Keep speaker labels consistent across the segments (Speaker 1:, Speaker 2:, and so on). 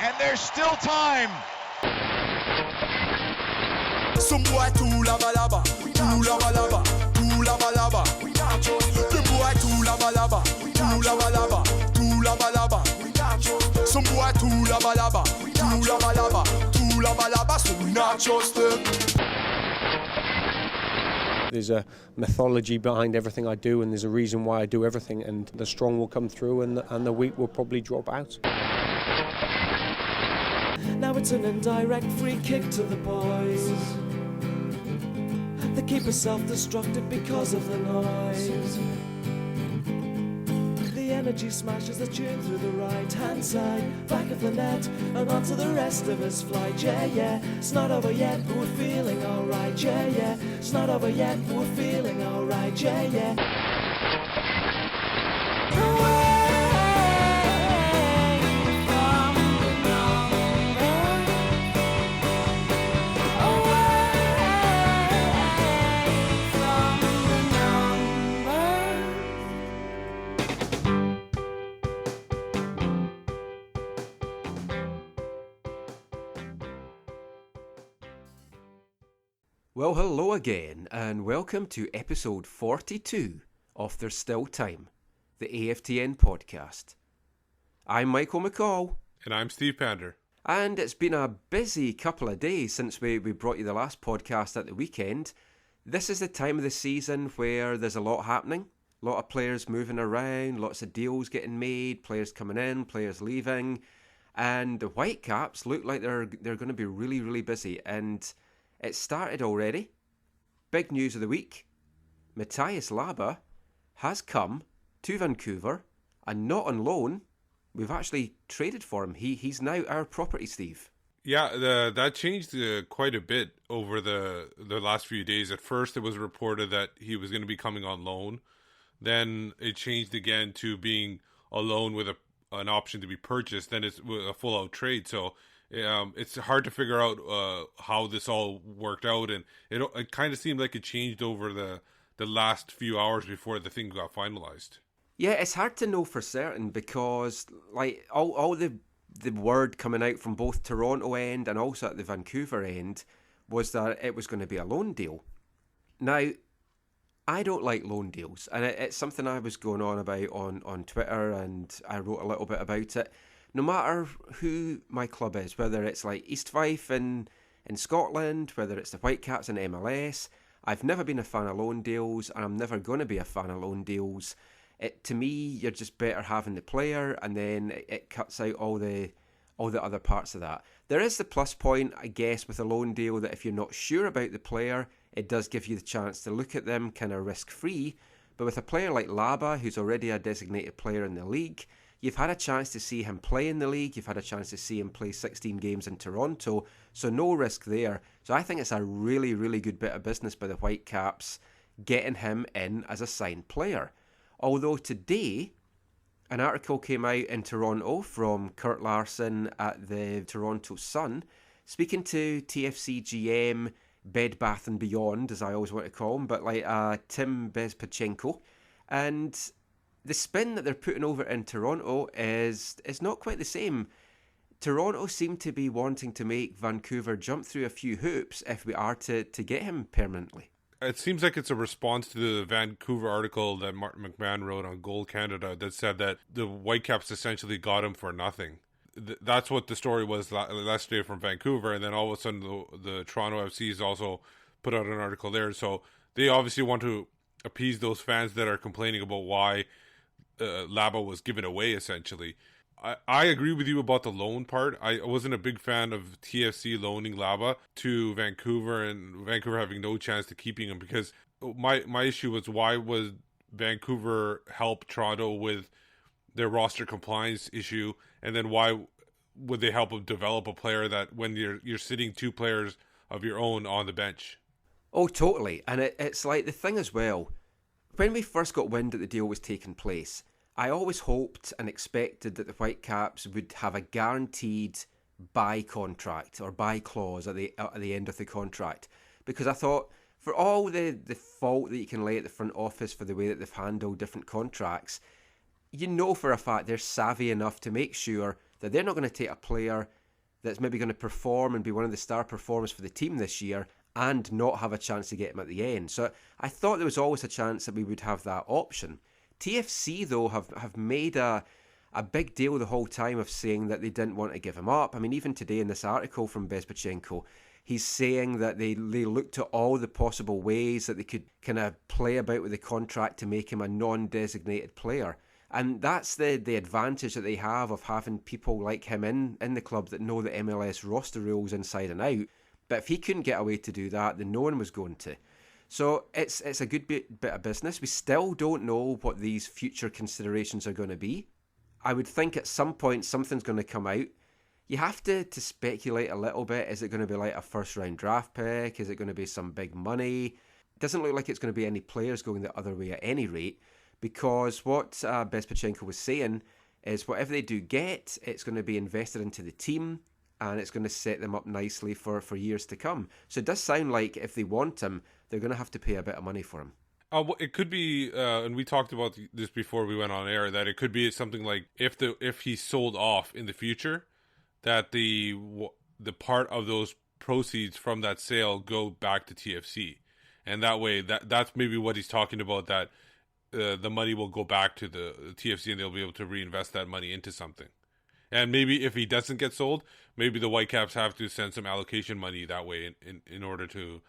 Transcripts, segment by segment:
Speaker 1: and there's still time.
Speaker 2: Some boy too lava lava, too lava lava, too lava lava. The boy too lava lava, too lava lava, too lava lava. Some boy too lava lava, too lava lava, too lava lava. So we not trust them.
Speaker 3: There's a mythology behind everything I do, and there's a reason why I do everything, and the strong will come through and the weak will probably drop out.
Speaker 4: Now it's an indirect free kick to the boys. The keeper self-destructed because of the noise. The energy smashes the tune through the right-hand side, back of the net, and onto the rest of his flight. Yeah, yeah, it's not over yet, but we're feeling alright. Yeah, yeah, it's not over yet, but we're feeling alright. Yeah, yeah.
Speaker 5: Well, hello again, and welcome to episode 42 of There's Still Time, the AFTN podcast. I'm Michael McCall.
Speaker 6: And I'm Steve Pander.
Speaker 5: And it's been a busy couple of days since we brought you the last podcast at the weekend. This is the time of the season where there's a lot happening, a lot of players moving around, lots of deals getting made, players coming in, players leaving, and the Whitecaps look like they're going to be really, really busy, and it started already. Big news of the week. Matias Laba has come to Vancouver and not on loan. We've actually traded for him. He's now our property, Steve.
Speaker 6: Yeah, that changed quite a bit over the last few days. At first, it was reported that he was going to be coming on loan. Then it changed again to being a loan with an option to be purchased. Then it's a full-out trade. So it's hard to figure out how this all worked out, and it kind of seemed like it changed over the last few hours before the thing got finalized.
Speaker 5: Yeah, it's hard to know for certain because like all the word coming out from both Toronto end and also at the Vancouver end was that it was going to be a loan deal. Now, I don't like loan deals, and it's something I was going on about on Twitter, and I wrote a little bit about it. No matter who my club is, whether it's like East Fife in Scotland, whether it's the Whitecaps in MLS, I've never been a fan of loan deals, and I'm never going to be a fan of loan deals. To me, you're just better having the player, and then it cuts out all the other parts of that. There is the plus point, I guess, with a loan deal that if you're not sure about the player, it does give you the chance to look at them kind of risk-free. But with a player like Laba, who's already a designated player in the league, you've had a chance to see him play in the league. You've had a chance to see him play 16 games in Toronto. So no risk there. So I think it's a really, really good bit of business by the Whitecaps getting him in as a signed player. Although today, an article came out in Toronto from Kurt Larson at the Toronto Sun, speaking to TFC GM, Bed Bath and Beyond, as I always want to call him, but like Tim Bezpachenko. And the spin that they're putting over in Toronto is not quite the same. Toronto seem to be wanting to make Vancouver jump through a few hoops if we are to get him permanently.
Speaker 6: It seems like it's a response to the Vancouver article that Martin McMahon wrote on Goal Canada that said that the Whitecaps essentially got him for nothing. That's what the story was last day from Vancouver, and then all of a sudden the Toronto FC's also put out an article there. So they obviously want to appease those fans that are complaining about why Laba was given away, essentially. I agree with you about the loan part. I wasn't a big fan of TFC loaning Laba to Vancouver and Vancouver having no chance to keeping him, because my issue was, why would Vancouver help Toronto with their roster compliance issue, and then why would they help him develop a player that when you're sitting two players of your own on the bench?
Speaker 5: Oh, totally. And it's like the thing as well, when we first got wind that the deal was taking place, I always hoped and expected that the Whitecaps would have a guaranteed buy contract or buy clause at the end of the contract, because I thought, for all the fault that you can lay at the front office for the way that they've handled different contracts, you know for a fact they're savvy enough to make sure that they're not going to take a player that's maybe going to perform and be one of the star performers for the team this year and not have a chance to get him at the end. So I thought there was always a chance that we would have that option. TFC, though, have made a big deal the whole time of saying that they didn't want to give him up. I mean, even today in this article from Bezpachenko, he's saying that they looked at all the possible ways that they could kind of play about with the contract to make him a non-designated player. And that's the advantage that they have of having people like him in the club that know the MLS roster rules inside and out. But if he couldn't get away to do that, then no one was going to. So it's a good bit of business. We still don't know what these future considerations are going to be. I would think at some point something's going to come out. You have to speculate a little bit. Is it going to be like a first-round draft pick? Is it going to be some big money? It doesn't look like it's going to be any players going the other way at any rate, because what Bezpachenko was saying is whatever they do get, it's going to be invested into the team, and it's going to set them up nicely for years to come. So it does sound like if they want him, they're going to have to pay a bit of money for him.
Speaker 6: It could be, and we talked about this before we went on air, that it could be something like if he's sold off in the future, that the part of those proceeds from that sale go back to TFC, and that way that's maybe what he's talking about, that the money will go back to the TFC and they'll be able to reinvest that money into something. And maybe if he doesn't get sold, maybe the Whitecaps have to send some allocation money that way in order to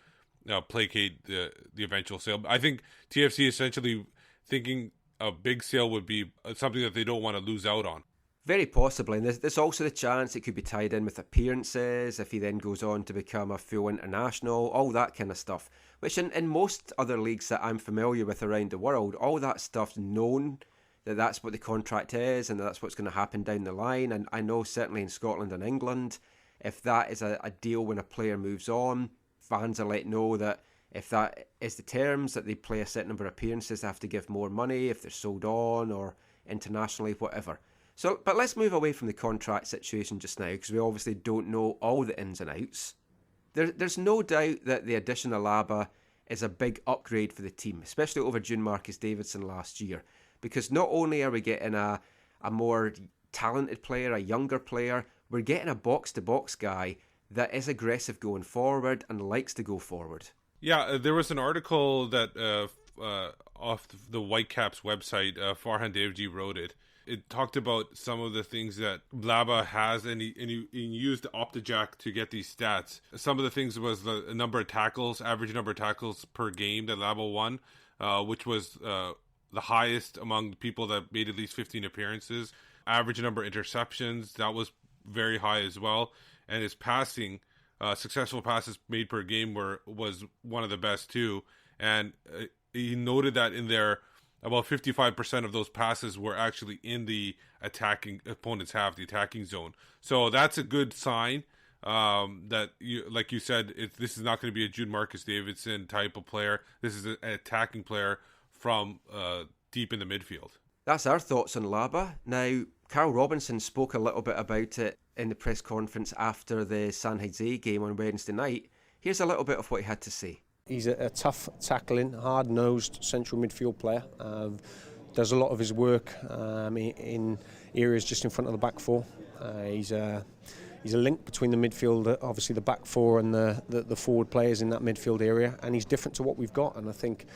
Speaker 6: placate the eventual sale. I think TFC essentially thinking a big sale would be something that they don't want to lose out on.
Speaker 5: Very possibly, and there's also the chance it could be tied in with appearances if he then goes on to become a full international, all that kind of stuff, which in most other leagues that I'm familiar with around the world, all that stuff's known, that's what the contract is and that's what's going to happen down the line. And I know certainly in Scotland and England, if that is a deal when a player moves on, fans are let know that if that is the terms, that they play a certain number of appearances, they have to give more money if they're sold on or internationally, whatever. So, but let's move away from the contract situation just now, because we obviously don't know all the ins and outs. There's no doubt that the addition of Laba is a big upgrade for the team, especially over June Marcus Davidson last year, because not only are we getting a more talented player, a younger player, we're getting a box-to-box guy that is aggressive going forward and likes to go forward.
Speaker 6: Yeah, there was an article that off the Whitecaps website, Farhan Devji wrote it. It talked about some of the things that Laba has, and he used OptaJack to get these stats. Some of the things was the number of tackles, average number of tackles per game that Laba won, which was the highest among people that made at least 15 appearances. Average number of interceptions, that was very high as well. And his passing, successful passes made per game was one of the best too. And he noted that in there, about 55% of those passes were actually in the attacking opponent's half, the attacking zone. So that's a good sign that, like you said, this is not going to be a Jude Marcus Davidson type of player. This is an attacking player from deep in the midfield.
Speaker 5: That's our thoughts on Laba. Now, Carl Robinson spoke a little bit about it in the press conference after the San Jose game on Wednesday night. Here's a little bit of what he had to say.
Speaker 3: He's a tough tackling, hard-nosed central midfield player. Does a lot of his work in areas just in front of the back four. He's a link between the midfield, obviously the back four, and the forward players in that midfield area, and he's different to what we've got. And I think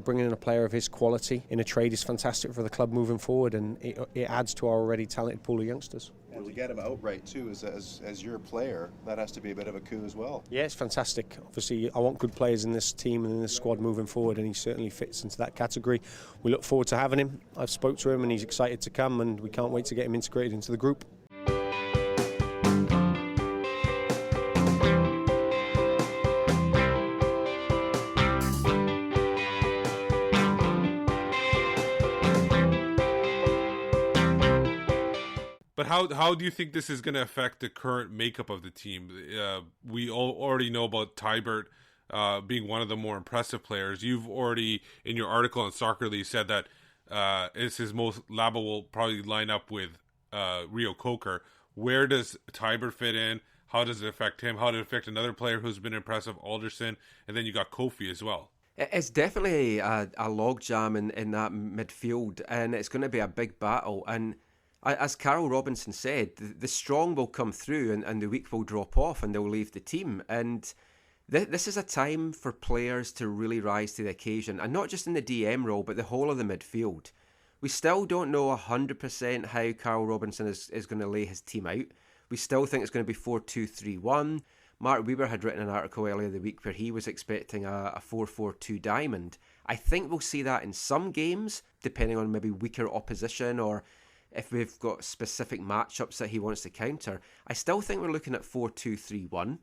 Speaker 3: bringing in a player of his quality in a trade is fantastic for the club moving forward, and it adds to our already talented pool of youngsters.
Speaker 1: And to get him outright too, as your player, that has to be a bit of a coup as well.
Speaker 3: Yeah, it's fantastic. Obviously, I want good players in this team and in this squad moving forward, and he certainly fits into that category. We look forward to having him. I've spoke to him, and he's excited to come, and we can't wait to get him integrated into the group.
Speaker 6: But how do you think this is going to affect the current makeup of the team? We already know about Tybert being one of the more impressive players. You've already, in your article on Soccer League, said that it's his most Laba will probably line up with Rio Coker. Where does Tybert fit in? How does it affect him? How does it affect another player who's been impressive, Alderson? And then you got Kofi as well.
Speaker 5: It's definitely a logjam in that midfield, and it's going to be a big battle. And As Carol Robinson said, the strong will come through and the weak will drop off and they'll leave the team. And this is a time for players to really rise to the occasion, and not just in the DM role, but the whole of the midfield. We still don't know 100% how Carl Robinson is going to lay his team out. We still think it's going to be 4-2-3-1. Mark Weber had written an article earlier the week where he was expecting a 4-4-2 diamond. I think we'll see that in some games, depending on maybe weaker opposition or if we've got specific matchups that he wants to counter. I still think we're looking at 4-2-3-1.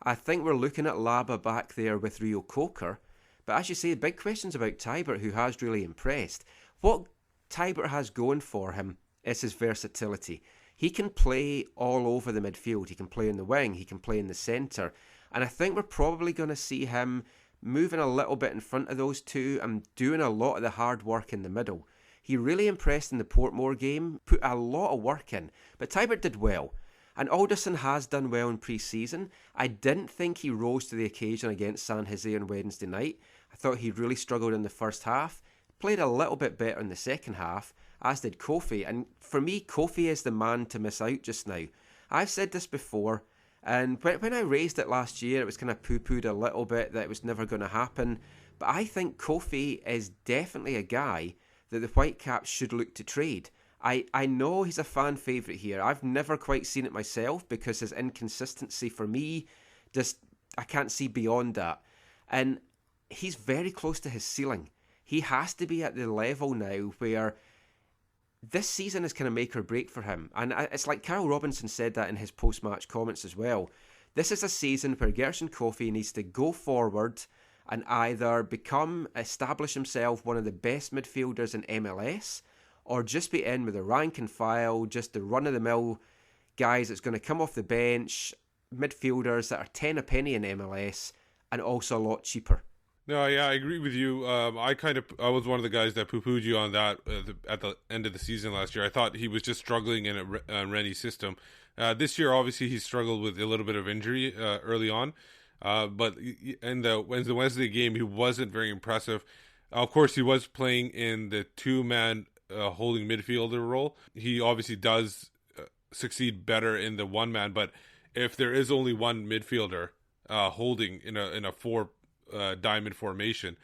Speaker 5: I think we're looking at Laba back there with Rio Coker. But as you say, big questions about Tybert, who has really impressed. What Tybert has going for him is his versatility. He can play all over the midfield. He can play in the wing. He can play in the centre. And I think we're probably going to see him moving a little bit in front of those two and doing a lot of the hard work in the middle. He really impressed in the Portmore game, put a lot of work in, but Tybert did well. And Alderson has done well in pre-season. I didn't think he rose to the occasion against San Jose on Wednesday night. I thought he really struggled in the first half, played a little bit better in the second half, as did Kofi. And for me, Kofi is the man to miss out just now. I've said this before, and when I raised it last year, it was kind of poo-pooed a little bit that it was never going to happen. But I think Kofi is definitely a guy that the Whitecaps should look to trade. I know he's a fan favourite here. I've never quite seen it myself because his inconsistency for me, I can't see beyond that. And he's very close to his ceiling. He has to be at the level now where this season is kind of make or break for him. And it's like Carl Robinson said that in his post-match comments as well. This is a season where Gershon Kofi needs to go forward and either establish himself one of the best midfielders in MLS, or just be in with a rank and file, just the run-of-the-mill guys that's going to come off the bench, midfielders that are 10 a penny in MLS, and also a lot cheaper.
Speaker 6: No, yeah, I agree with you. I was one of the guys that poo-pooed you on that at the end of the season last year. I thought he was just struggling in a Rennie's system. This year, obviously, he struggled with a little bit of injury early on. But in the Wednesday game, he wasn't very impressive. Of course, he was playing in the two-man holding midfielder role. He obviously does succeed better in the one-man, but if there is only one midfielder holding in a four diamond formation,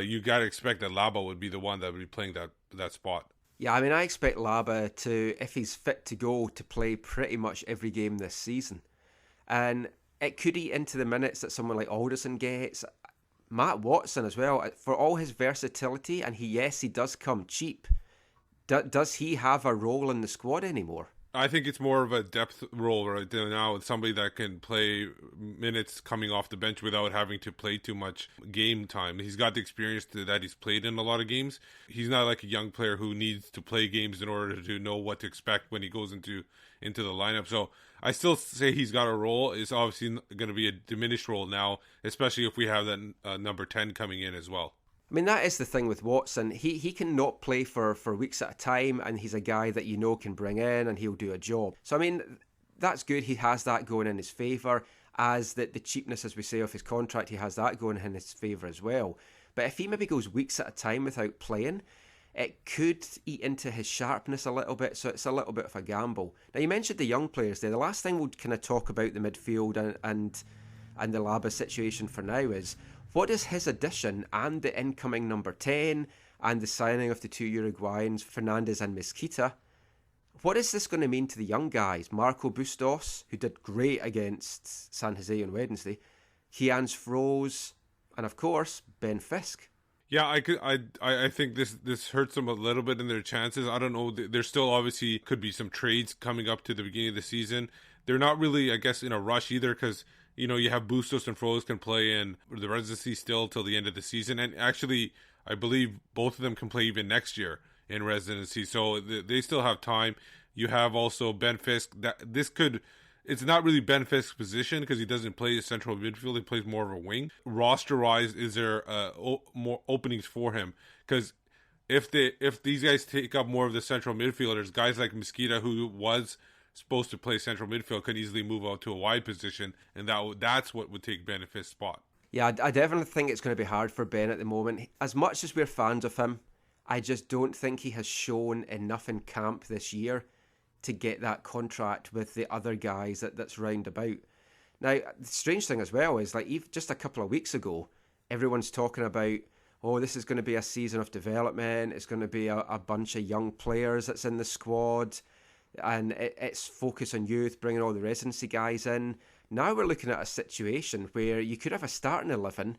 Speaker 6: you got to expect that Laba would be the one that would be playing that spot.
Speaker 5: Yeah, I mean, I expect Laba to, if he's fit to go, to play pretty much every game this season. And it could eat into the minutes that someone like Alderson gets. Matt Watson as well, for all his versatility, and he does come cheap. Does he have a role in the squad anymore?
Speaker 6: I think it's more of a depth role right now. It's somebody that can play minutes coming off the bench without having to play too much game time. He's got the experience that he's played in a lot of games. He's not like a young player who needs to play games in order to know what to expect when he goes into the lineup. So I still say he's got a role. It's obviously going to be a diminished role now, especially if we have that number 10 coming in as well.
Speaker 5: I mean, that is the thing with Watson. He can not play for weeks at a time, and he's a guy that you know can bring in and he'll do a job. So, I mean, that's good. He has that going in his favour. As the cheapness, as we say, of his contract, he has that going in his favour as well. But if he maybe goes weeks at a time without playing, it could eat into his sharpness a little bit. So it's a little bit of a gamble. Now, you mentioned the young players there. The last thing we'll kind of talk about the midfield and the Laba situation for now is, what is his addition and the incoming number 10 and the signing of the two Uruguayans, Fernandez and Mesquita, what is this going to mean to the young guys? Marco Bustos, who did great against San Jose on Wednesday, Kians Froze, and of course, Ben Fisk.
Speaker 6: Yeah, I think this hurts them a little bit in their chances. I don't know. There still obviously could be some trades coming up to the beginning of the season. They're not really, I guess, in a rush either because, you know, you have Bustos and Froze can play in the residency still till the end of the season. And actually, I believe both of them can play even next year in residency. So they still have time. You have also Ben Fisk. It's not really Ben Fisk's position because he doesn't play a central midfield. He plays more of a wing. Roster-wise, is there more openings for him? Because if these guys take up more of the central midfielders, guys like Mesquita, who was supposed to play central midfield, could easily move out to a wide position, and that's what would take Ben Fisk's spot.
Speaker 5: Yeah, I definitely think it's going to be hard for Ben at the moment. As much as we're fans of him, I just don't think he has shown enough in camp this year to get that contract with the other guys that's round about. Now, the strange thing as well is, like, just a couple of weeks ago, everyone's talking about, oh, this is going to be a season of development, it's going to be a bunch of young players that's in the squad, and it's focus on youth, bringing all the residency guys in. Now we're looking at a situation where you could have a starting 11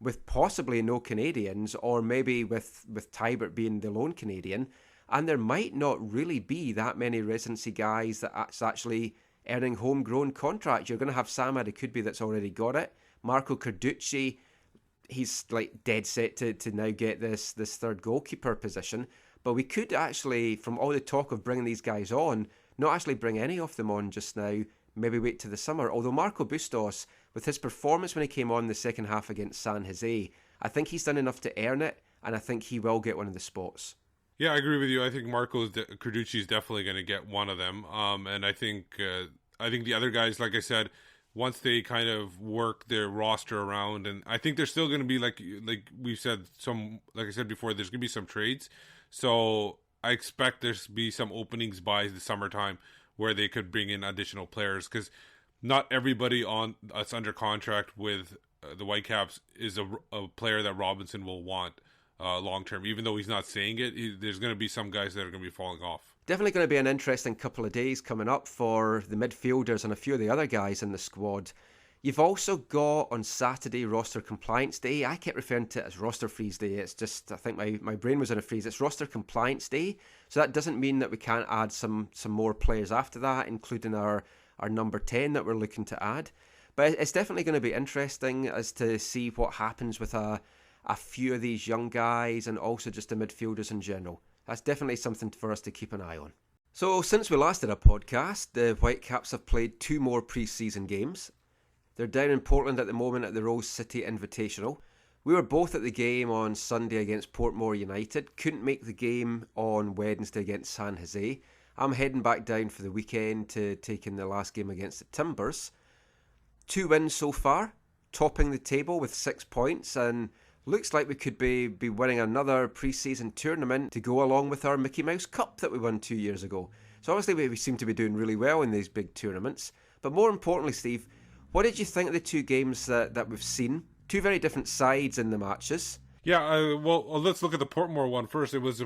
Speaker 5: with possibly no Canadians, or maybe with Tybert being the lone Canadian, and there might not really be that many residency guys that's actually earning homegrown contracts. You're going to have Sam Adekudbi that's already got it. Marco Carducci, he's like dead set to now get this third goalkeeper position. But we could actually, from all the talk of bringing these guys on, not actually bring any of them on just now, maybe wait to the summer. Although Marco Bustos, with his performance when he came on the second half against San Jose, I think he's done enough to earn it, and I think he will get one of the spots.
Speaker 6: Yeah, I agree with you. I think Carducci is definitely going to get one of them. And I think the other guys, like I said, once they kind of work their roster around, and I think there's still going to be, like we've said, like I said before, there's going to be some trades. So I expect there's to be some openings by the summertime where they could bring in additional players, because not everybody that's under contract with the Whitecaps is a player that Robinson will want long term. Even though he's not saying it, there's going to be some guys that are going to be falling off.
Speaker 5: Definitely going to be an interesting couple of days coming up for the midfielders and a few of the other guys in the squad. You've also got on Saturday roster compliance day. I kept referring to it as roster freeze day. It's just, I think my brain was in a freeze. It's roster compliance day. So that doesn't mean that we can't add some more players after that, including our number 10 that we're looking to add. But it's definitely going to be interesting as to see what happens with a few of these young guys, and also just the midfielders in general. That's definitely something for us to keep an eye on. So since we last did a podcast, the Whitecaps have played 2 more pre-season games. They're down in Portland at the moment at the Rose City Invitational. We were both at the game on Sunday against Portmore United. Couldn't make the game on Wednesday against San Jose. I'm heading back down for the weekend to take in the last game against the Timbers. 2 wins so far, topping the table with 6 points, and looks like we could be winning another pre-season tournament to go along with our Mickey Mouse Cup that we won 2 years ago. So obviously we seem to be doing really well in these big tournaments. But more importantly, Steve, what did you think of the 2 games that we've seen? 2 very different sides in the matches.
Speaker 6: Yeah, well, let's look at the Portmore one first. It was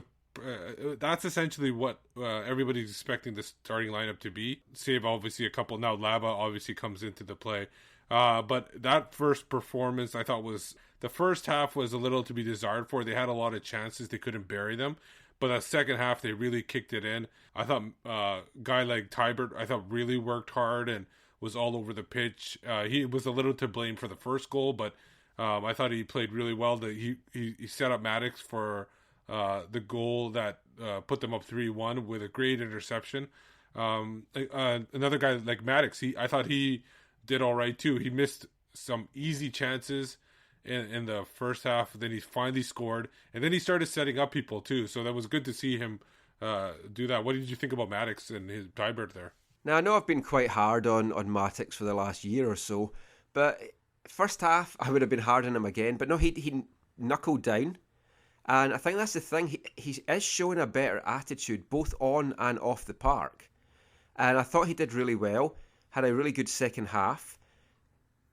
Speaker 6: that's essentially what everybody's expecting the starting lineup to be. Save obviously a couple. Now Laba obviously comes into the play. But that first performance, I thought the first half was a little to be desired for. They had a lot of chances. They couldn't bury them. But the second half, they really kicked it in. I thought guy like Tybert, I thought really worked hard and was all over the pitch. He was a little to blame for the first goal, but I thought he played really well. He set up Maddox for the goal that put them up 3-1 with a great interception. Another guy like Maddox, I thought he did all right too. He missed some easy chances in the first half. Then he finally scored, and then he started setting up people too. So that was good to see him do that. What did you think about Maddox and his Tybert there?
Speaker 5: Now, I know I've been quite hard on Matix for the last year or so, but first half I would have been hard on him again. But no, he knuckled down, and I think that's the thing. He is showing a better attitude both on and off the park, and I thought he did really well. Had a really good second half.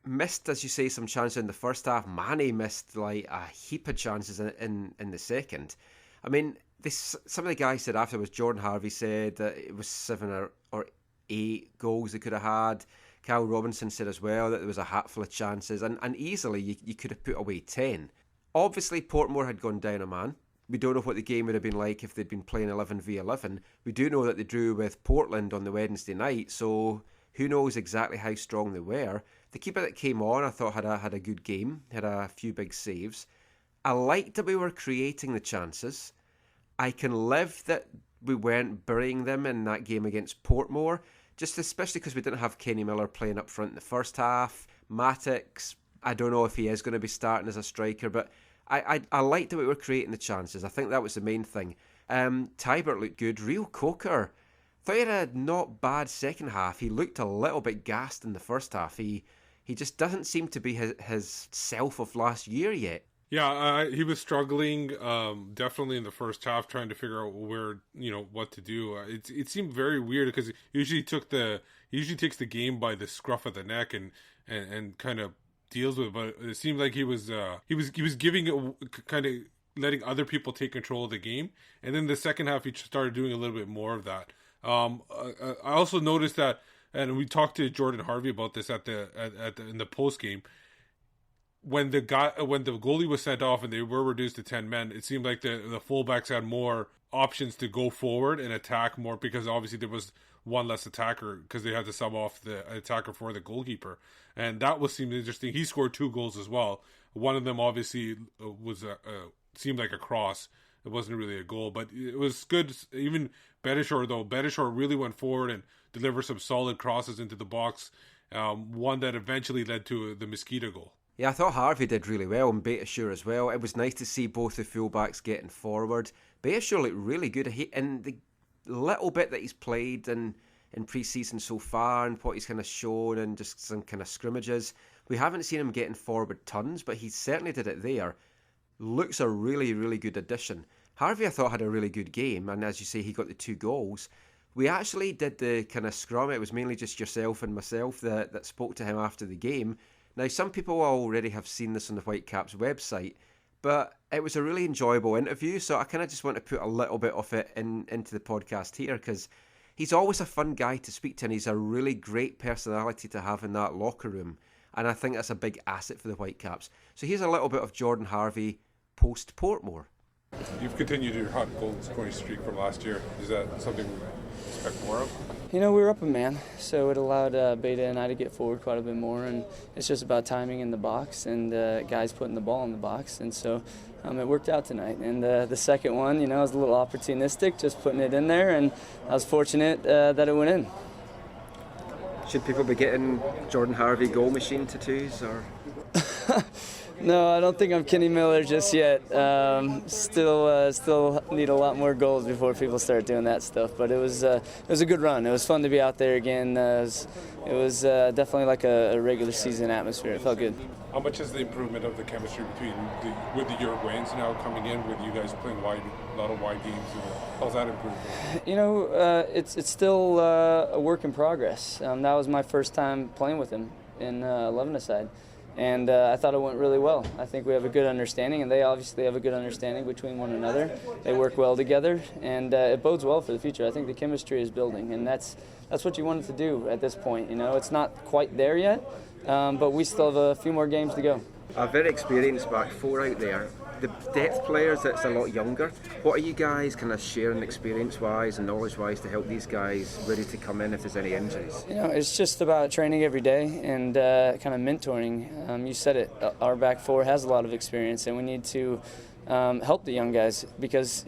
Speaker 5: Missed, as you say, some chances in the first half. Manny missed like a heap of chances in the second. I mean, some of the guys said afterwards, Jordan Harvey said that it was 7 or 8 goals they could have had. Kyle Robinson said as well that there was a hatful of chances, and easily you could have put away 10. Obviously, Portmore had gone down a man. We don't know what the game would have been like if they'd been playing 11v11. We do know that they drew with Portland on the Wednesday night, so who knows exactly how strong they were. The keeper that came on, I thought, had a good game, had a few big saves. I liked that we were creating the chances. I can live that we weren't burying them in that game against Portmore, just especially because we didn't have Kenny Miller playing up front in the first half. Matix, I don't know if he is going to be starting as a striker, but I liked that we were creating the chances. I think that was the main thing. Tybert looked good. Real Coker, thought he had a not bad second half. He looked a little bit gassed in the first half. He just doesn't seem to be his self of last year yet.
Speaker 6: Yeah, he was struggling definitely in the first half, trying to figure out where, what to do. It seemed very weird because he usually takes the game by the scruff of the neck and kind of deals with it. But it seemed like he was giving it, kind of letting other people take control of the game. And then the second half, he started doing a little bit more of that. I also noticed that, and we talked to Jordan Harvey about this in the post game. When the goalie was sent off and they were reduced to 10 men, it seemed like the fullbacks had more options to go forward and attack more, because obviously there was one less attacker because they had to sub off the attacker for the goalkeeper, and that seemed interesting. He scored 2 goals as well. One of them obviously was seemed like a cross. It wasn't really a goal, but it was good. Even Betishore really went forward and delivered some solid crosses into the box. One that eventually led to the Mosquito goal.
Speaker 5: Yeah, I thought Harvey did really well, and Betishore as well. It was nice to see both the fullbacks getting forward. Betishore looked really good. In the little bit that he's played in pre-season so far, and what he's kind of shown, and just some kind of scrimmages, we haven't seen him getting forward tons, but he certainly did it there. Looks a really, really good addition. Harvey, I thought, had a really good game, and as you say, he got the 2 goals. We actually did the kind of scrum. It was mainly just yourself and myself that spoke to him after the game. Now, some people already have seen this on the Whitecaps website, but it was a really enjoyable interview, so I kind of just want to put a little bit of it into the podcast here, because he's always a fun guy to speak to, and he's a really great personality to have in that locker room, and I think that's a big asset for the Whitecaps. So here's a little bit of Jordan Harvey post-Portmore.
Speaker 6: You've continued your hot goal scoring streak from last year. Is that something we expect more of?
Speaker 7: We were up a man, so it allowed Beta and I to get forward quite a bit more, and it's just about timing in the box and guys putting the ball in the box, and so it worked out tonight. And the second one, was a little opportunistic, just putting it in there, and I was fortunate that it went in.
Speaker 5: Should people be getting Jordan Harvey goal machine tattoos, or?
Speaker 7: No, I don't think I'm Kenny Miller just yet. Still need a lot more goals before people start doing that stuff. But it was a good run. It was fun to be out there again. It was definitely like a regular season atmosphere. It felt good.
Speaker 6: How much is the improvement of the chemistry with the Uruguayans now coming in, with you guys playing a lot of wide games? How's that improved?
Speaker 7: It's still a work in progress. That was my first time playing with him in 11-a-side. And I thought it went really well. I think we have a good understanding, and they obviously have a good understanding between one another. They work well together, and it bodes well for the future. I think the chemistry is building, and that's what you wanted to do at this point. It's not quite there yet, but we still have a few more games to go.
Speaker 5: A very experienced back four out there. The depth players that's a lot younger, what are you guys kind of sharing experience-wise and knowledge-wise to help these guys ready to come in if there's any injuries?
Speaker 7: It's just about training every day and kind of mentoring. You said it, our back four has a lot of experience, and we need to help the young guys because,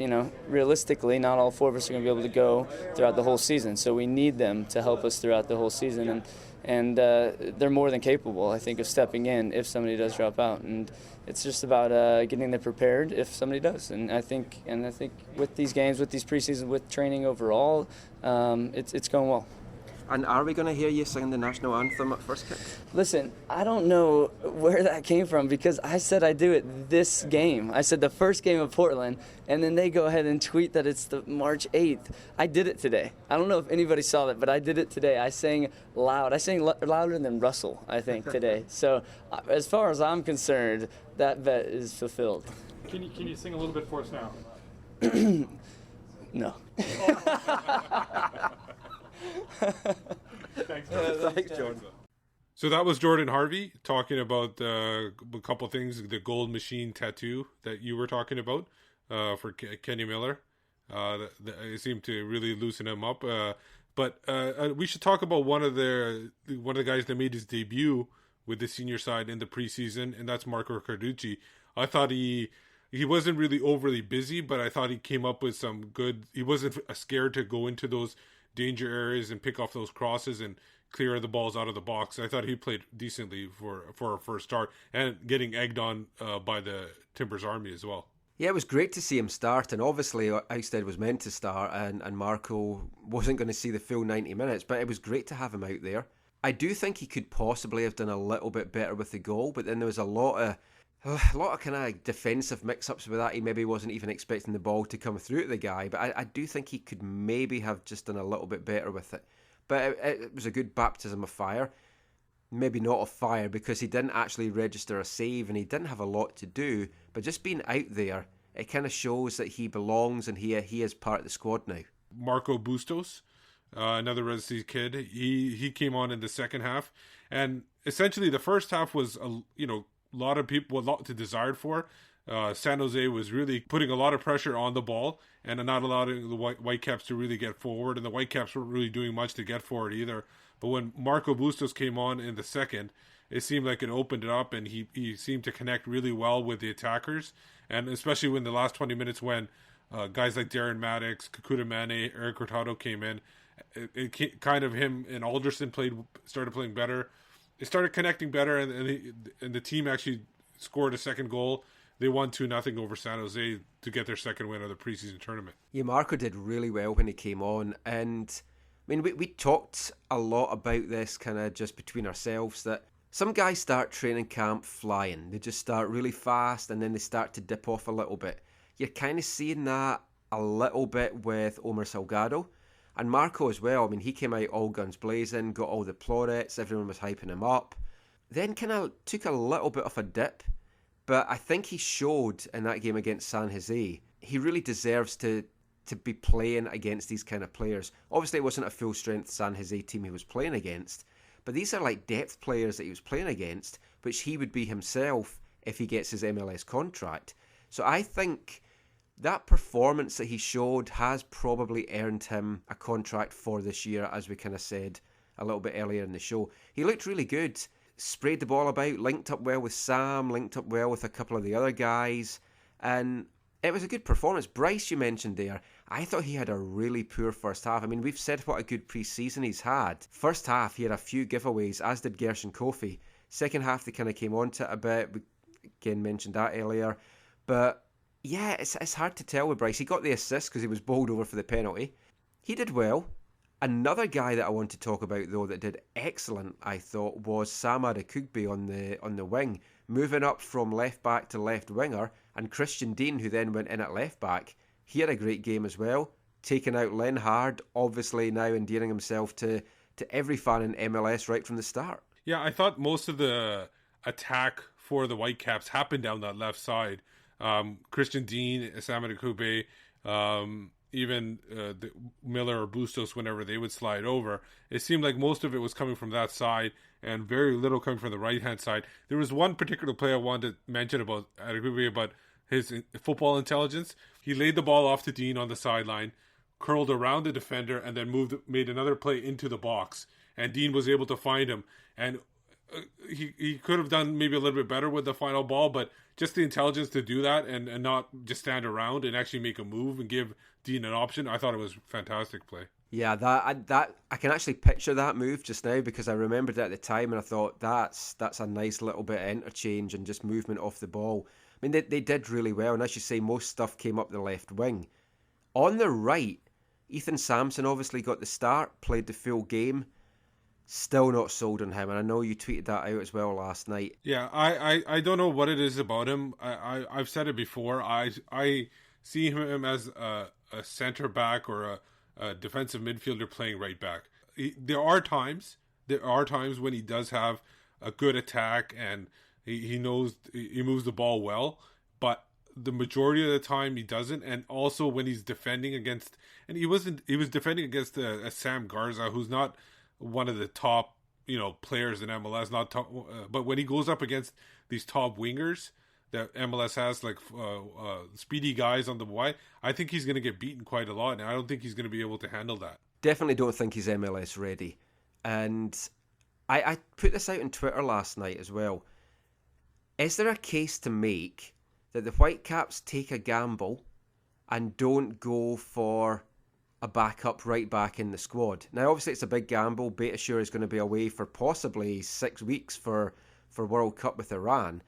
Speaker 7: realistically, not all 4 of us are going to be able to go throughout the whole season. So we need them to help us throughout the whole season, and they're more than capable, I think, of stepping in if somebody does drop out. And it's just about getting them prepared if somebody does. And I think with these games, with these preseason, with training overall, it's going well.
Speaker 5: And are we going to hear you sing the national anthem at first kick?
Speaker 7: Listen, I don't know where that came from because I said I do it this game. I said the first game of Portland, and then they go ahead and tweet that it's the March 8th. I did it today. I don't know if anybody saw that, but I did it today. I sang loud. I sang louder than Russell, I think, today. So as far as I'm concerned, that bet is fulfilled.
Speaker 8: Can you sing a little bit for us now?
Speaker 7: No.
Speaker 8: Thanks,
Speaker 5: Jordan.
Speaker 6: So that was Jordan Harvey talking about a couple things, the gold machine tattoo that you were talking about for Kenny Miller. It seemed to really loosen him up. But we should talk about one of the guys that made his debut with the senior side in the preseason, and that's Marco Carducci. I thought he wasn't really overly busy, but I thought he came up with some good. He wasn't scared to go into those danger areas and pick off those crosses and clear the balls out of the box. I thought he played decently for a first start and getting egged on by the Timbers Army as well.
Speaker 5: Yeah, it was great to see him start, and obviously Ousted was meant to start, and Marco wasn't going to see the full 90 minutes, but it was great to have him out there. I do think he could possibly have done a little bit better with the goal, but then there was a lot of A lot of kind of defensive mix-ups with that. He maybe wasn't even expecting the ball to come through to the guy, but I do think he could maybe have just done a little bit better with it. But it was a good baptism of fire. Maybe not of fire, because he didn't actually register a save and he didn't have a lot to do, but just being out there, it kind of shows that he belongs and he is part of the squad now.
Speaker 6: Marco Bustos, another Rose City kid, he came on in the second half, and essentially the first half was a lot of people, a lot to desired for. San Jose was really putting a lot of pressure on the ball and not allowing the Whitecaps to really get forward, and the Whitecaps weren't really doing much to get forward either. But when Marco Bustos came on in the second, it seemed like it opened it up, and he seemed to connect really well with the attackers, and especially when the last 20 minutes when guys like Darren Maddox, Kakuta Mane, Eric Hurtado came in, it kind of him and Alderson started playing better. It started connecting better, and the team actually scored a second goal. They won 2-0 over San Jose to get their second win of the preseason tournament.
Speaker 5: Yeah, Marco did really well when he came on, and I mean, we talked a lot about this kind of just between ourselves, that some guys start training camp flying. They just start really fast and then they start to dip off a little bit. You're kind of seeing that a little bit with Omar Salgado and Marco as well. I mean, he came out all guns blazing, got all the plaudits, everyone was hyping him up. Then kind of took a little bit of a dip, but I think he showed in that game against San Jose, he really deserves to be playing against these kind of players. Obviously, it wasn't a full-strength San Jose team he was playing against, but these are like depth players that he was playing against, which he would be himself if he gets his MLS contract. So I think that performance that he showed has probably earned him a contract for this year, as we kind of said a little bit earlier in the show. He looked really good, sprayed the ball about, linked up well with Sam, linked up well with a couple of the other guys, and it was a good performance. Bryce, you mentioned there, I thought he had a really poor first half. I mean, we've said what a good pre-season he's had. First half, he had a few giveaways, as did Gershon Kofi. Second half, they kind of came on to it a bit. We again mentioned that earlier. But yeah, it's hard to tell with Bryce. He got the assist because he was bowled over for the penalty. He did well. Another guy that I want to talk about, though, that did excellent, I thought, was Sam Adekugbe on the wing, moving up from left back to left winger, and Christian Dean, who then went in at left back, he had a great game as well, taking out Len Hard, obviously now endearing himself to every fan in MLS right from the start.
Speaker 6: Yeah, I thought most of the attack for the Whitecaps happened down that left side. Christian Dean, Sam Adekugbe, even Miller or Bustos, whenever they would slide over, it seemed like most of it was coming from that side and very little coming from the right-hand side. There was one particular play I wanted to mention about Adekugbe, about his football intelligence. He laid the ball off to Dean on the sideline, curled around the defender, and then made another play into the box. And Dean was able to find him. And he could have done maybe a little bit better with the final ball, but just the intelligence to do that and not just stand around and actually make a move and give Dean an option, I thought it was a fantastic play.
Speaker 5: Yeah, that I can actually picture that move just now, because I remembered it at the time and I thought that's a nice little bit of interchange and just movement off the ball. I mean, they did really well, and as you say, most stuff came up the left wing. On the right, Ethan Sampson obviously got the start, played the full game. Still not sold on him, and I know you tweeted that out as well last night.
Speaker 6: Yeah, I don't know what it is about him. I've said it before. I see him as a center back or a defensive midfielder playing right back. There are times when he does have a good attack and he knows he moves the ball well, but the majority of the time he doesn't. And also when he's defending against, and he was defending against a Sam Garza, who's not one of the top players in MLS, not top, but when he goes up against these top wingers that MLS has, like speedy guys on the wide, I think he's going to get beaten quite a lot, and I don't think he's going to be able to handle that.
Speaker 5: Definitely don't think he's MLS ready. And I put this out on Twitter last night as well. Is there a case to make that the Whitecaps take a gamble and don't go for a backup right back in the squad? Now, obviously, it's a big gamble. Beitashour is going to be away for possibly 6 weeks for World Cup with Iran.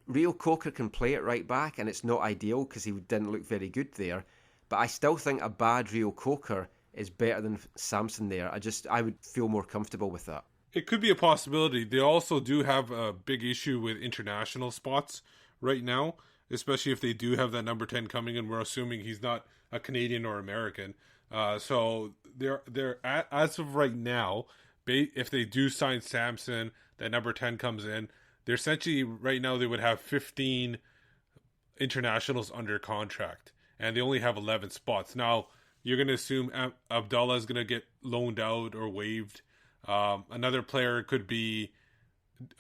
Speaker 5: Rio Coker can play at right back, and it's not ideal because he didn't look very good there. But I still think a bad Rio Coker is better than Samson there. I would feel more comfortable with that.
Speaker 6: It could be a possibility. They also do have a big issue with international spots right now, especially if they do have that number 10 coming in. We're assuming he's not a Canadian or American. So they're as of right now, if they do sign Samson, that number 10 comes in, they're essentially right now they would have 15 internationals under contract, and they only have 11 spots. Now, you're going to assume Abdallah is going to get loaned out or waived. Another player could be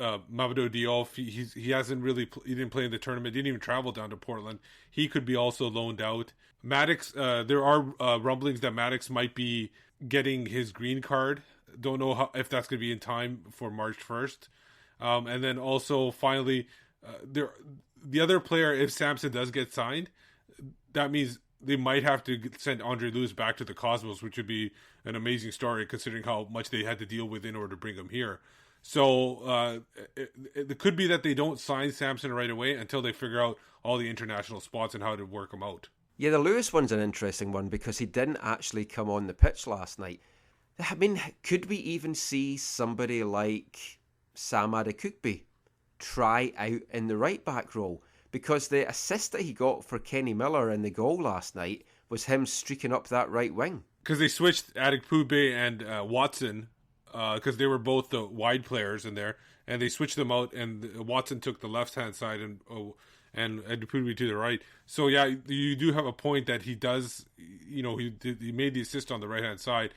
Speaker 6: Mamadou Diop. He hasn't really he didn't play in the tournament, didn't even travel down to Portland. He could be also loaned out. Maddox, there are rumblings that Maddox might be getting his green card. Don't know if that's going to be in time for March 1st. And then also finally, the other player, if Samson does get signed, that means they might have to send Andre Lewis back to the Cosmos, which would be an amazing story considering how much they had to deal with in order to bring him here. So it could be that they don't sign Samson right away until they figure out all the international spots and how to work them out.
Speaker 5: Yeah, the Lewis one's an interesting one because he didn't actually come on the pitch last night. I mean, could we even see somebody like Sam Adekugbe try out in the right back role? Because the assist that he got for Kenny Miller in the goal last night was him streaking up that right wing.
Speaker 6: Because they switched Adekugbe and Watson, because they were both the wide players in there, and they switched them out, and Watson took the left-hand side and Adekugbe to the right. So yeah, you do have a point that he does, he made the assist on the right-hand side.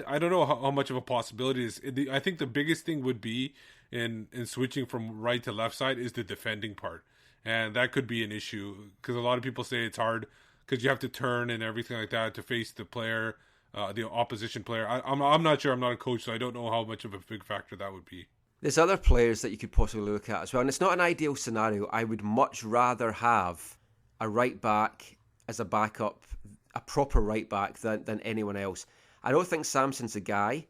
Speaker 6: I don't know how much of a possibility it is. I think the biggest thing would be in switching from right to left side is the defending part. And that could be an issue because a lot of people say it's hard because you have to turn and everything like that to face the player, the opposition player. I'm not sure. I'm not a coach, so I don't know how much of a big factor that would be.
Speaker 5: There's other players that you could possibly look at as well. And it's not an ideal scenario. I would much rather have a right back as a backup, a proper right back than anyone else. I don't think Samson's a guy.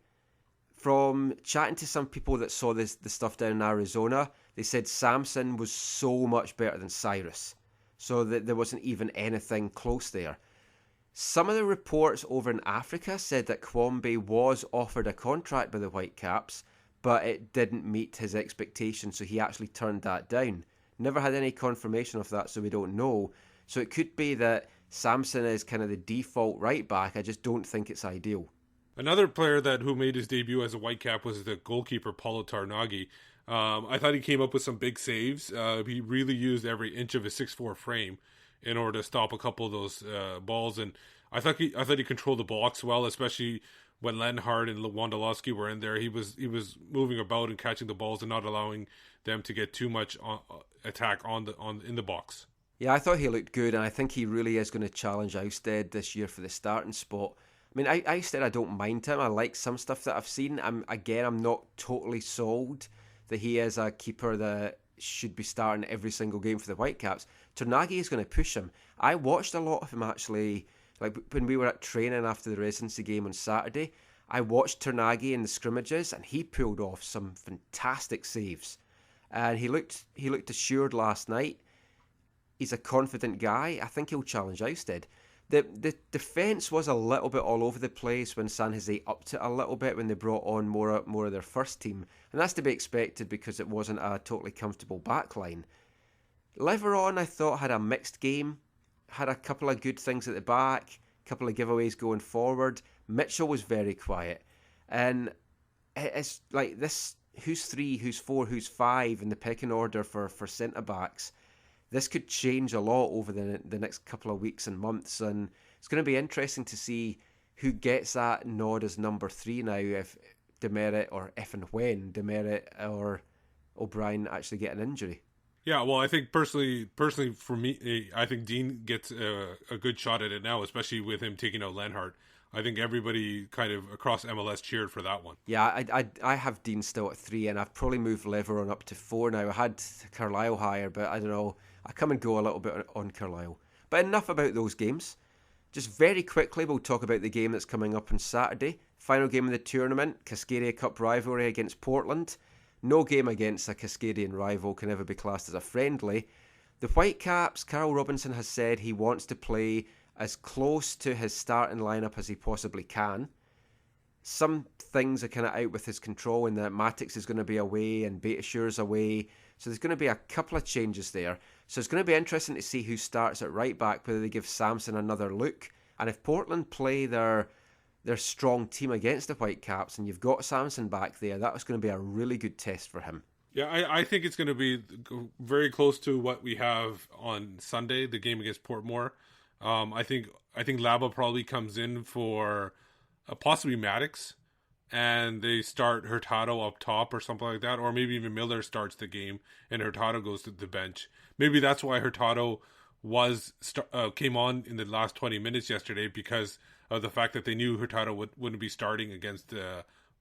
Speaker 5: From chatting to some people that saw the stuff down in Arizona, they said Samson was so much better than Cyrus. So that there wasn't even anything close there. Some of the reports over in Africa said that Kwombe was offered a contract by the Whitecaps, but it didn't meet his expectations, so he actually turned that down. Never had any confirmation of that, so we don't know. So it could be that Samson is kind of the default right back. I just don't think it's ideal.
Speaker 6: Another player who made his debut as a Whitecap was the goalkeeper Paulo Tarnagi. I thought he came up with some big saves. He really used every inch of his 6'4" frame in order to stop a couple of those balls, and I thought he controlled the box well, especially when Lenhart and Wondolowski were in there. He was moving about and catching the balls and not allowing them to get too much attack in the box.
Speaker 5: Yeah, I thought he looked good, and I think he really is going to challenge Ousted this year for the starting spot. I mean, Ousted, I don't mind him. I like some stuff that I've seen. I'm not totally sold that he is a keeper that should be starting every single game for the Whitecaps. Tarnagi is going to push him. I watched a lot of him actually, like when we were at training after the residency game on Saturday. I watched Tarnagi in the scrimmages, and he pulled off some fantastic saves. And he looked assured last night. He's a confident guy. I think he'll challenge Ousted. The defence was a little bit all over the place when San Jose upped it a little bit when they brought on more of their first team. And that's to be expected because it wasn't a totally comfortable backline. Leveron, I thought, had a mixed game. Had a couple of good things at the back, a couple of giveaways going forward. Mitchell was very quiet. And it's like this, who's 3, who's 4, who's 5 in the pecking order for centre-backs. This could change a lot over the next couple of weeks and months, and it's going to be interesting to see who gets that nod as number 3 now, if Demerit or if and when Demerit or O'Brien actually get an injury.
Speaker 6: Yeah, well, I think personally for me, I think Dean gets a good shot at it now, especially with him taking out Lenhart. I think everybody kind of across MLS cheered for that one.
Speaker 5: Yeah, I have Dean still at 3, and I've probably moved Leveron up to 4 now. I had Carlisle higher, but I don't know. I come and go a little bit on Carlisle. But enough about those games. Just very quickly, we'll talk about the game that's coming up on Saturday. Final game of the tournament, Cascadia Cup rivalry against Portland. No game against a Cascadian rival can ever be classed as a friendly. The Whitecaps, Carl Robinson has said he wants to play as close to his starting lineup as he possibly can. some things are kind of out with his control, in that Matix is going to be away and Beitashour's away. So there's going to be a couple of changes there. So it's going to be interesting to see who starts at right back, whether they give Samson another look. And if Portland play their strong team against the Whitecaps and you've got Samson back there, that was going to be a really good test for him.
Speaker 6: Yeah, I think it's going to be very close to what we have on Sunday, the game against Portmore. I think Laba probably comes in for possibly Maddox, and they start Hurtado up top or something like that, or maybe even Miller starts the game and Hurtado goes to the bench. Maybe that's why Hurtado came on in the last 20 minutes yesterday, because of the fact that they knew Hurtado wouldn't be starting against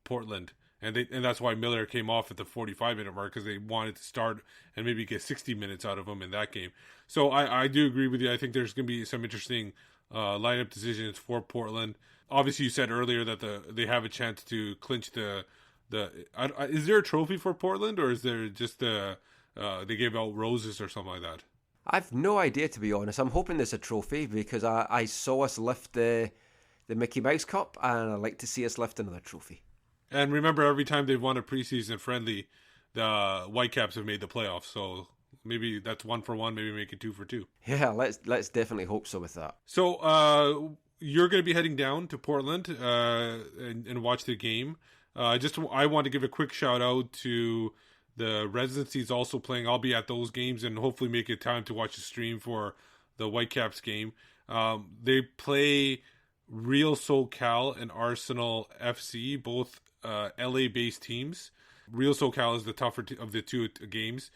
Speaker 6: Portland. And that's why Miller came off at the 45-minute mark, because they wanted to start and maybe get 60 minutes out of him in that game. So I do agree with you. I think there's going to be some interesting lineup decisions for Portland. Obviously, you said earlier that they have a chance to clinch the. Is there a trophy for Portland, or is there just they gave out roses or something like that?
Speaker 5: I've no idea, to be honest. I'm hoping there's a trophy, because I saw us lift the Mickey Mouse Cup, and I'd like to see us lift another trophy.
Speaker 6: And remember, every time they've won a preseason friendly, the Whitecaps have made the playoffs. So maybe that's 1 for 1. Maybe make it 2 for 2.
Speaker 5: Yeah, let's definitely hope so with that.
Speaker 6: So you're going to be heading down to Portland and watch the game. I want to give a quick shout out to the residencies also playing. I'll be at those games and hopefully make it time to watch the stream for the Whitecaps game. They play Real SoCal and Arsenal FC, both LA-based teams. Real SoCal is the tougher of the two games.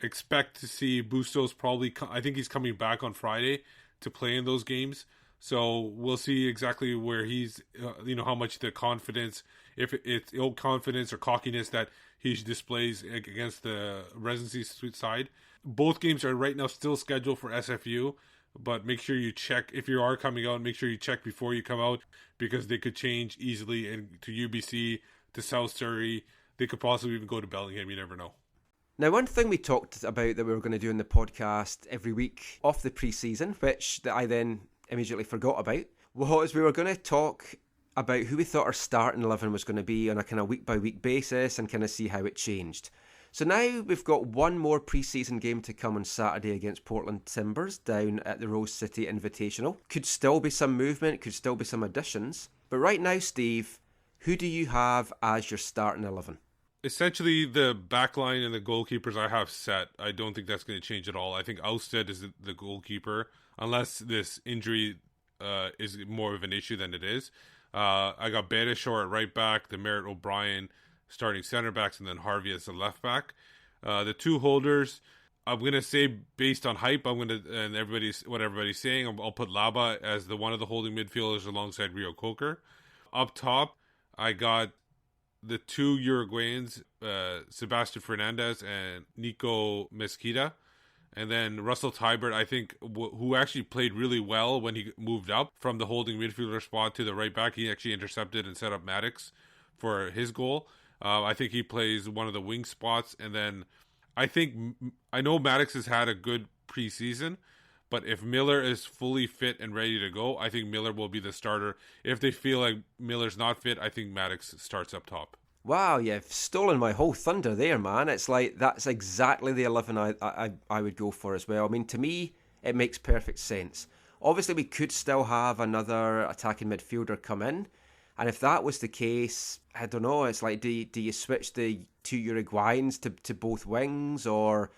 Speaker 6: Expect to see Bustos probably. I think he's coming back on Friday to play in those games. So we'll see exactly where he's, how much the confidence, if it's ill confidence or cockiness that he displays against the residency side. Both games are right now still scheduled for SFU, but make sure you check. If you are coming out, make sure you check before you come out, because they could change easily and to UBC, to South Surrey. They could possibly even go to Bellingham. You never know.
Speaker 5: Now, one thing we talked about that we were going to do in the podcast every week off the preseason, which that I then immediately forgot about, was we were going to talk about who we thought our starting 11 was going to be on a kind of week-by-week basis and kind of see how it changed. So now we've got one more preseason game to come on Saturday against Portland Timbers down at the Rose City Invitational. Could still be some movement, could still be some additions. But right now, Steve, who do you have as your starting 11?
Speaker 6: Essentially, the back line and the goalkeepers I have set. I don't think that's going to change at all. I think Ousted is the goalkeeper, unless this injury is more of an issue than it is. I got Beitashour at right back, the Merritt O'Brien starting center backs, and then Harvey as the left back. The two holders, I'm going to say based on hype, and what everybody's saying, I'll put Laba as one of the holding midfielders alongside Rio Coker. Up top, I got the two Uruguayans, Sebastian Fernandez and Nico Mesquita. And then Russell Tybert, I think, who actually played really well when he moved up from the holding midfielder spot to the right back. He actually intercepted and set up Maddox for his goal. I think he plays one of the wing spots. And then I know Maddox has had a good preseason, but if Miller is fully fit and ready to go, I think Miller will be the starter. If they feel like Miller's not fit, I think Maddox starts up top.
Speaker 5: Wow, you've stolen my whole thunder there, man. It's like that's exactly the 11 I would go for as well. I mean, to me, it makes perfect sense. Obviously, we could still have another attacking midfielder come in. And if that was the case, I don't know, it's like, do you switch the two Uruguayans to both wings, or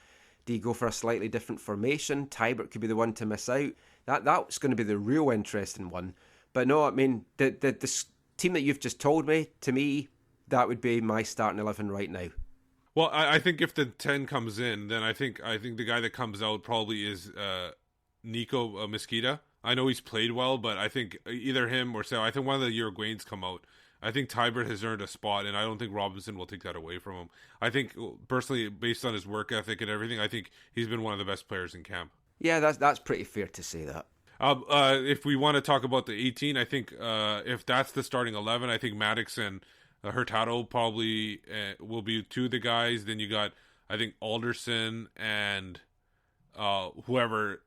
Speaker 5: do you go for a slightly different formation? Tybert could be the one to miss out. That's going to be the real interesting one. But no, I mean, the team that you've just told me, to me, that would be my starting 11 right now.
Speaker 6: Well, I think if the 10 comes in, then I think the guy that comes out probably is Nico Mesquita. I know he's played well, but I think either him or I think one of the Uruguayans come out. I think Tybert has earned a spot, and I don't think Robinson will take that away from him. I think, personally, based on his work ethic and everything, I think he's been one of the best players in camp.
Speaker 5: Yeah, that's pretty fair to say that.
Speaker 6: If we want to talk about the 18, I think if that's the starting 11, I think Maddox and Hurtado probably will be two of the guys. Then you got, I think, Alderson and whoever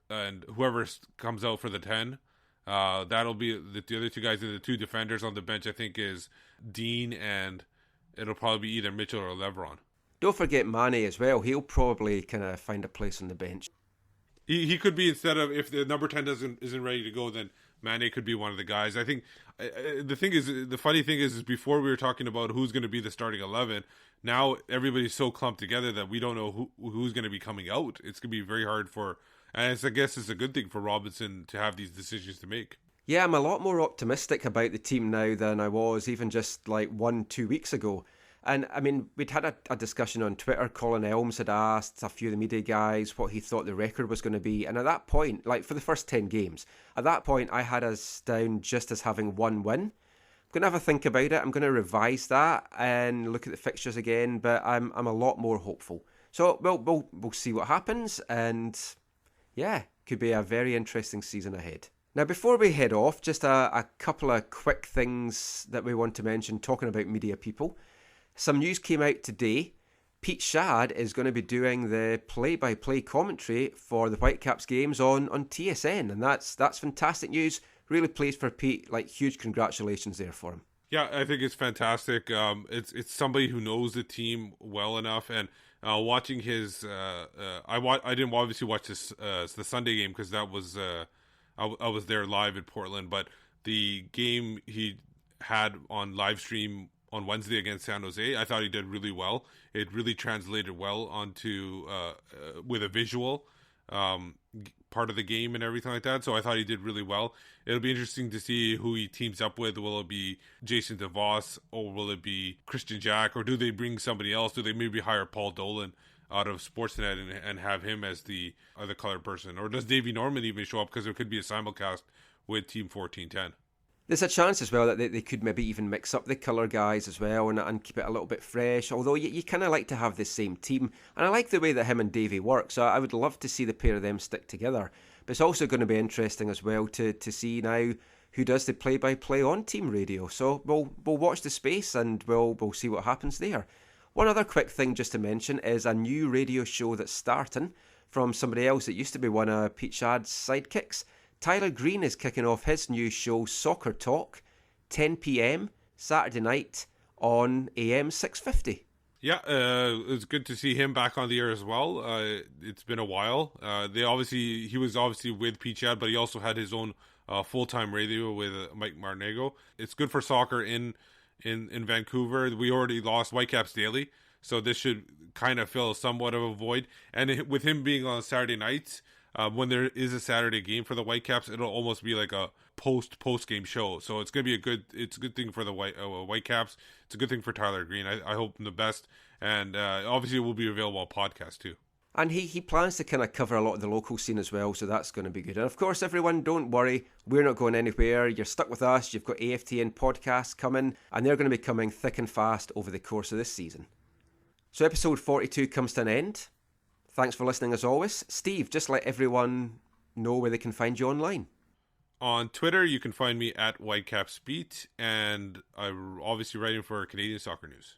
Speaker 6: comes out for the 10. That'll be the other two guys, and the two defenders on the bench, I think, is Dean, and it'll probably be either Mitchell or Leveron.
Speaker 5: Don't forget Mane as well. He'll probably kind of find a place on the bench.
Speaker 6: He could be, instead of, if the number 10 isn't ready to go, then Mane could be one of the guys. I think the funny thing is before we were talking about who's going to be the starting 11. Now everybody's so clumped together that we don't know who's going to be coming out. It's going to be very hard and I guess it's a good thing for Robinson to have these decisions to make.
Speaker 5: Yeah, I'm a lot more optimistic about the team now than I was even just like 1-2 weeks ago. And I mean, we'd had a discussion on Twitter. Colin Elms had asked a few of the media guys what he thought the record was going to be. And at that point, like for the first 10 games, at that point, I had us down just as having one win. I'm going to have a think about it. I'm going to revise that and look at the fixtures again. But I'm a lot more hopeful. So we'll see what happens. And yeah, could be a very interesting season ahead. Now, before we head off, just a couple of quick things that we want to mention talking about media people. Some news came out today. Pete Shad is going to be doing the play-by-play commentary for the Whitecaps games on TSN, and that's fantastic news. Really pleased for Pete. Like, huge congratulations there for him.
Speaker 6: Yeah, I think it's fantastic. It's somebody who knows the team well enough, and watching his, I didn't obviously watch this the Sunday game because that was I was there live in Portland, but the game he had on live stream on Wednesday against San Jose, I thought he did really well. It really translated well onto with a visual part of the game and everything like that. So I thought he did really well. It'll be interesting to see who he teams up with. Will it be Jason DeVos, or will it be Christian Jack, or do they bring somebody else? Do they maybe hire Paul Dolan out of Sportsnet and have him as the other color person? Or does Davey Norman even show up, because there could be a simulcast with Team 1410?
Speaker 5: There's a chance as well that they could maybe even mix up the colour guys as well and keep it a little bit fresh, although you kind of like to have the same team. And I like the way that him and Davey work, so I would love to see the pair of them stick together. But it's also going to be interesting as well to see now who does the play-by-play on team radio. So we'll watch the space and we'll see what happens there. One other quick thing just to mention is a new radio show that's starting from somebody else that used to be one of Pete Shad's sidekicks. Tyler Green is kicking off his new show, Soccer Talk, 10 p.m. Saturday night on AM 650.
Speaker 6: Yeah, it's good to see him back on the air as well. It's been a while. He was obviously with Pete Shad, but he also had his own full-time radio with Mike Marnego. It's good for soccer in Vancouver. We already lost Whitecaps Daily, so this should kind of fill somewhat of a void. And with him being on Saturday nights, when there is a Saturday game for the Whitecaps, it'll almost be like a post game show. So it's gonna be a good thing for the Whitecaps. It's a good thing for Tyler Green. I hope him the best, and obviously it will be available on podcast too.
Speaker 5: And he plans to kind of cover a lot of the local scene as well, so that's going to be good. And of course, everyone, don't worry, we're not going anywhere. You're stuck with us. You've got AFTN podcasts coming, and they're going to be coming thick and fast over the course of this season. So episode 42 comes to an end. Thanks for listening as always. Steve, just let everyone know where they can find you online.
Speaker 6: On Twitter, you can find me at WhitecapsBeat, and I'm obviously writing for Canadian Soccer News.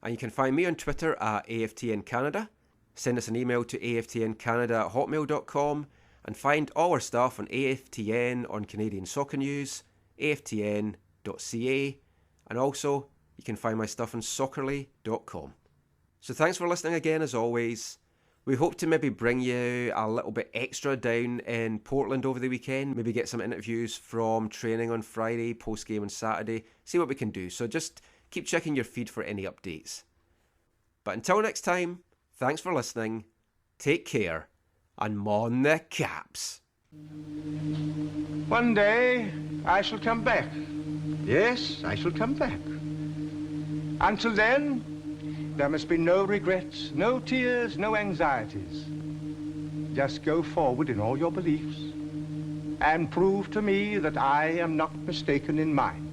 Speaker 5: And you can find me on Twitter at AFTN Canada. Send us an email to aftncanada@hotmail.com, and find all our stuff on AFTN, on Canadian Soccer News, aftn.ca, and also you can find my stuff on soccerly.com. So thanks for listening again as always. We hope to maybe bring you a little bit extra down in Portland over the weekend. Maybe get some interviews from training on Friday, post-game on Saturday. See what we can do. So just keep checking your feed for any updates. But until next time, thanks for listening. Take care. And mon the Caps.
Speaker 9: One day I shall come back. Yes, I shall come back. Until then, there must be no regrets, no tears, no anxieties. Just go forward in all your beliefs and prove to me that I am not mistaken in mine.